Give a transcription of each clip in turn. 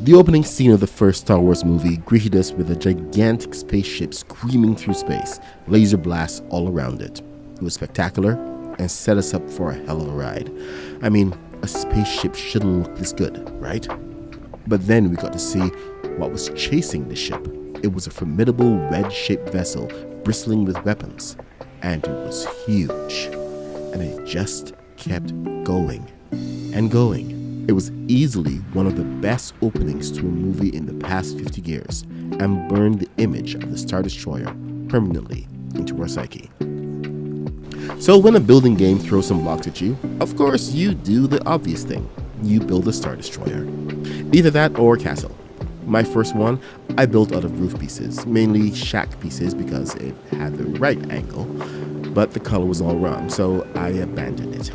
The opening scene of the first Star Wars movie greeted us with a gigantic spaceship screaming through space, laser blasts all around it. It was spectacular and set us up for a hell of a ride. I mean, a spaceship shouldn't look this good, right? But then we got to see what was chasing the ship. It was a formidable wedge-shaped vessel bristling with weapons, and it was huge. And it just kept going and going. It was easily one of the best openings to a movie in the past 50 years and burned the image of the Star Destroyer permanently into our psyche. So when a building game throws some blocks at you, of course you do the obvious thing. You build a Star Destroyer. Either that or a castle. My first one, I built out of roof pieces, mainly shack pieces because it had the right angle, but the color was all wrong, so I abandoned it.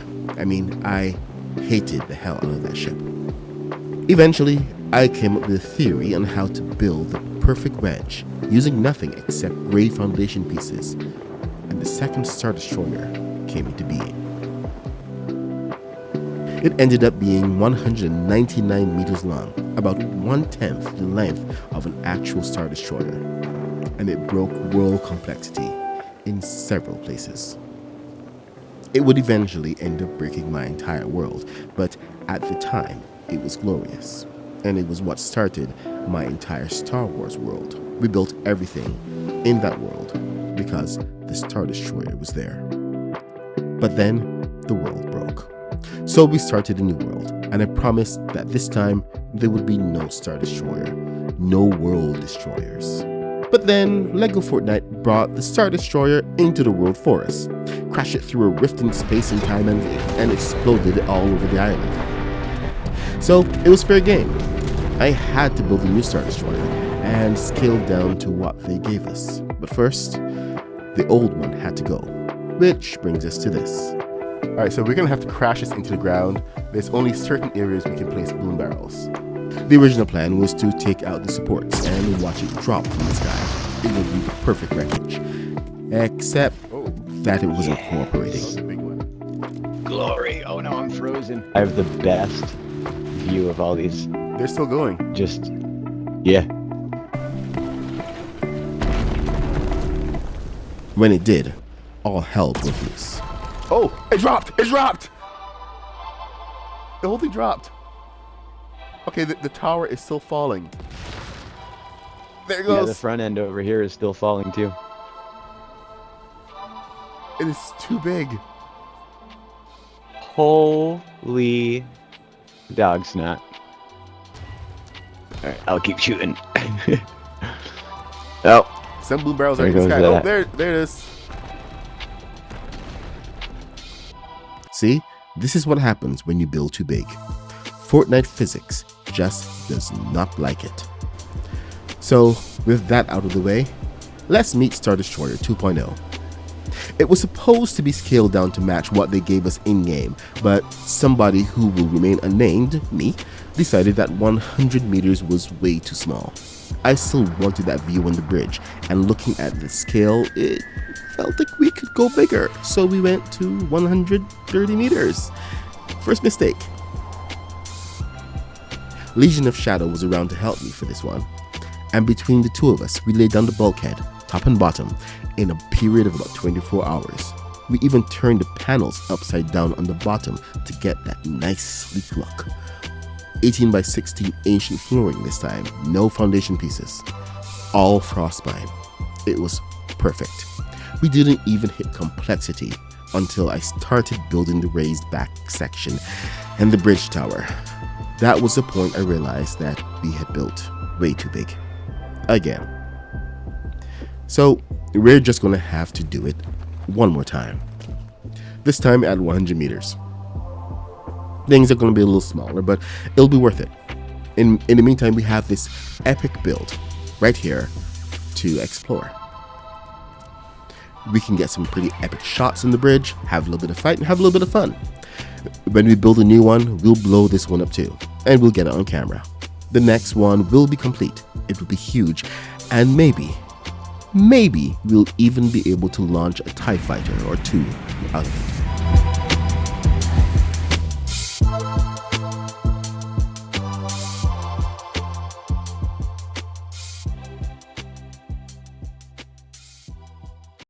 I hated the hell out of that ship. Eventually, I came up with a theory on how to build the perfect wedge using nothing except gray foundation pieces, and the second Star Destroyer came into being. It ended up being 199 meters long, about 1/10 the length of an actual Star Destroyer, and it broke world complexity in several places. It would eventually end up breaking my entire world, but at the time, it was glorious, and it was what started my entire Star Wars world. We built everything in that world because the Star Destroyer was there. But then, the world broke. So we started a new world, and I promised that this time, there would be no Star Destroyer, no world destroyers. But then, LegoFortnite brought the Star Destroyer into the world for us, crashed it through a rift in space and time, and exploded it all over the island. So, it was fair game. I had to build a new Star Destroyer, and scale down to what they gave us. But first, the old one had to go, which brings us to this. Alright, so we're going to have to crash this into the ground. There's only certain areas we can place boom barrels. The original plan was to take out the supports and watch it drop from the sky. It would be the perfect wreckage. Except that it wasn't cooperating. Glory. Oh no, I'm frozen. I have the best view of all these. They're still going. Yeah. When it did, all hell broke loose. Oh, it dropped! It dropped! The whole thing dropped. Okay, the tower is still falling. There it goes. Yeah, the front end over here is still falling too. It is too big. Holy dog snot. Alright, I'll keep shooting. Oh. Some blue barrels are in the sky. Oh, there it is. See, this is what happens when you build too big. Fortnite physics just does not like it. So, with that out of the way, let's meet Star Destroyer 2.0. It was supposed to be scaled down to match what they gave us in-game, but somebody who will remain unnamed, me, decided that 100 meters was way too small. I still wanted that view on the bridge, and looking at the scale, it felt like we could go bigger, so we went to 130 meters. First mistake. Legion of Shadow was around to help me for this one, and between the two of us, we laid down the bulkhead, top and bottom, in a period of about 24 hours. We even turned the panels upside down on the bottom to get that nice sleek look. 18 by 16 ancient flooring this time, no foundation pieces, all frostbite. It was perfect. We didn't even hit complexity until I started building the raised back section and the bridge tower. That was the point I realized that we had built way too big. Again. So, we're just gonna have to do it one more time. This time at 100 meters. Things are gonna be a little smaller, but it'll be worth it. In the meantime, we have this epic build right here to explore. We can get some pretty epic shots in the bridge, have a little bit of fight, and have a little bit of fun. When we build a new one, we'll blow this one up too, and we'll get it on camera. The next one will be complete. It will be huge, and maybe we'll even be able to launch a TIE fighter or two out of it.